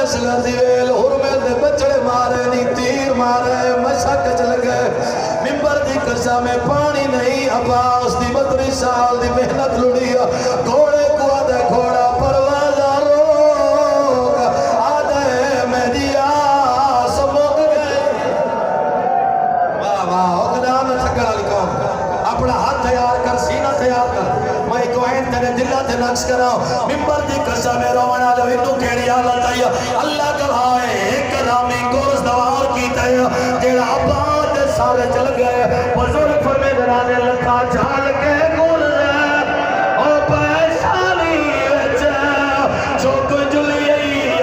नस्ल दी वेल हुरमे दे बछड़े मारे नी तीर मारे मशक चल गए मिंबर दी कसम में पानी नहीं अब्बास दी 32 साल दी मेहनत लुड़ी घोड़े को आदे घोड़ा परवाजा रोक आदे मेरिया सबक गए। वाह वाह ओकदा न थकड़ वाली कौम अपना हाथ तैयार कर सीना तैयार कर मैं एक ऐन तेरे दिल ते नक्श कराऊं मिंबर दी कसम में रोवण वाले इन्नू केड़ी हालत आई अल्लाह गवाए एक नामी गोस दवार कीता जेड़ा अब्बा दे सारे चल गए बुजुर्ग फरमे दराने लखा झाल के गुल ओ पैसानी विच जो कोई जुली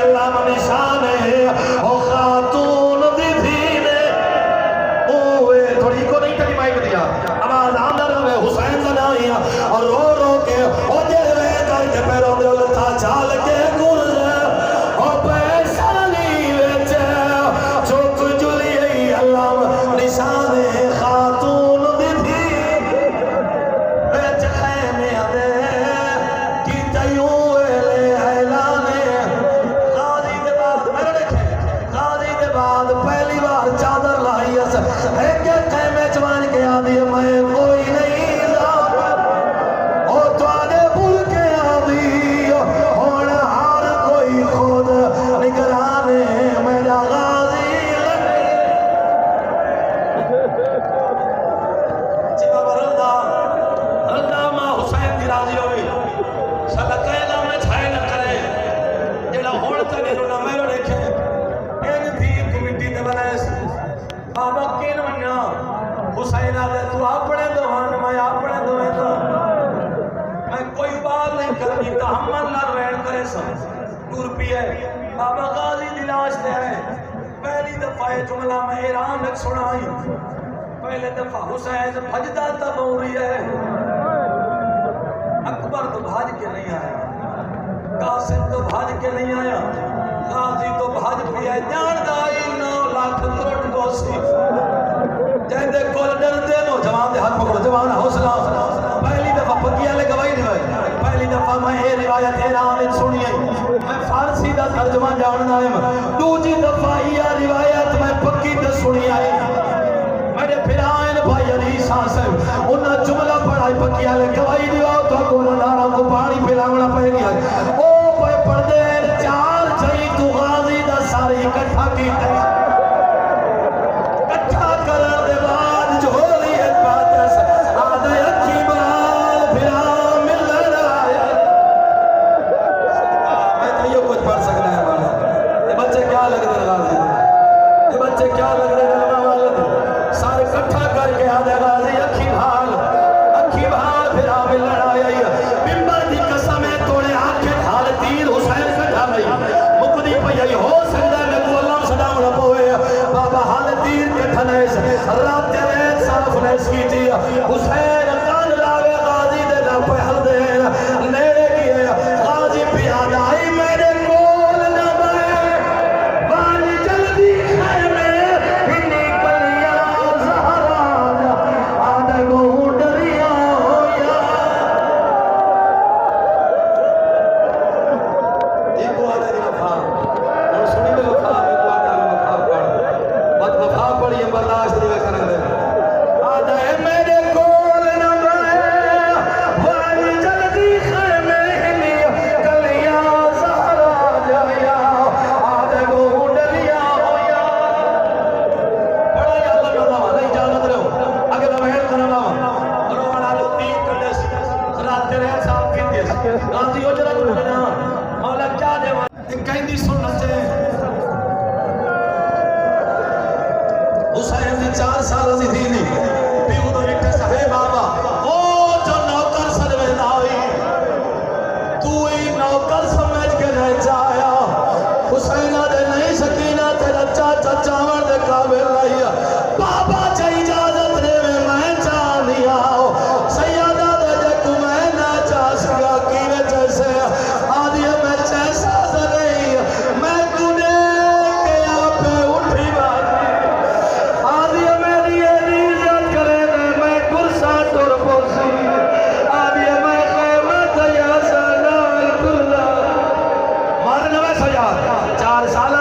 अल्लाह मन निशान है ओ खातून दी थी ने ओए थोड़ी को नहीं तेरी माइक दिया आवाज आंदा रहे हुसैन दा नाम और रो रो के ओ जेड़े करके पैरों दे लथा झाल के गुल ओ पैसानी विच जो कोई जुली अल्लाह निशान है खातून दी थी विच खैमे दे की तयू ले ऐलाने गाजी दे बाद मेरे देखे गाजी दे बाद पहली बार चादर लाई अस एक खैमे जवान के आदि मैं कोई नहीं ओ तुआदे पुर के आदि हुण हर कोई खुद निगराने मेरा गाजी हुसैन की राजी होगी सदका में छाए न करे जेड़ा हुण तक ना मेरो देखे इन थी कमिटी ते बनाए बाबा किन मन्ना हुसैन आदे तू अपने दोहान मैं अपने दोहे तो मैं कोई बात नहीं करनी तहम्मल ना रहन करे सब टूर पिए बाबा गाजी दी लाश ते है पहली दफा ये जुमला मैं हैरान रख सुनाई पहले दफा हुसैन भजदा तब हो रही है अकबर तो भाज के नहीं आया कासिम तो भाज के नहीं आया गाजी तो भाज पिया जानदाई 9 लाख करोड़ बोसी जैसे कोल डरते नो जवान दे हाथ पकड़ो जवान हौसला पहली दफा पकिया ले गवाही नहीं पहली दफा मैं ये रिवायत हैरान सुनी मैं फारसी दा तर्जुमा जानना है दूसरी दफा ये रिवायत मैं पक्की ते सुनी आई मेरे फिराइन भाई अली साहब उन्हें जुमला पढ़ाई पकिया ले गवाही दियो तो कोना नारा को पानी पिलावना पड़ेगा ओ पे पर्दे चार छई तू गाजी दा सारे इकट्ठा कीते इकट्ठा करन दे बाद झोली है बात आदे अखी बाल फिरा मिलन आया मैं तो ये कुछ पढ़ सकना है वाला ये बच्चे क्या लग रहे गाजी ये बच्चे क्या लग रहे वाले सारे इकट्ठा करके आदे गाजी अखी भाल फिरा मिलन आया बिंबर दी कसम तोड़े आंखें ढाल तीर हुसैन से ढाल मुकदी पई हो सकदा मैं को अल्लाह सदावना पोए बाबा हाल तीर के थने रात तेरे साफ नस की थी हुसैन कान लावे गाजी दे ना पे हल दे नेड़े किए गाजी पियाद आई मेरे कोल ना बे वाली जल्दी खैमे इन्नी कलिया ज़हरा आदे को डरिया बर्दाश्त नहीं करेंगे आदा है मेरे कोल न वाली जल्दी खैमे हिली कलिया ज़हरा जाया आदे को डलिया होया बड़ा या अल्लाह का नाम नहीं जानत रहो अगर महल करना रोवाना लो तीन कदेस रात तेरे साहब की देस गाजी उजरत ना मौला क्या दे कहंदी सुन से हुसैन ने 4 साल दी थी नी पीऊ तो विटे सहे बाबा ओ जो नौकर सजवेदा हुई तू ही नौकर समझ के रह जाया हुसैन दे नहीं सकीना तेरा चाचा चावल दे काबिल नहीं बाबा च इजाजत दे मैं चाह लिया सैयदा दे जक मैं ना चाह सका की जैसे आदि मैं जैसा नहीं मैं तूने के आप उठी बात साल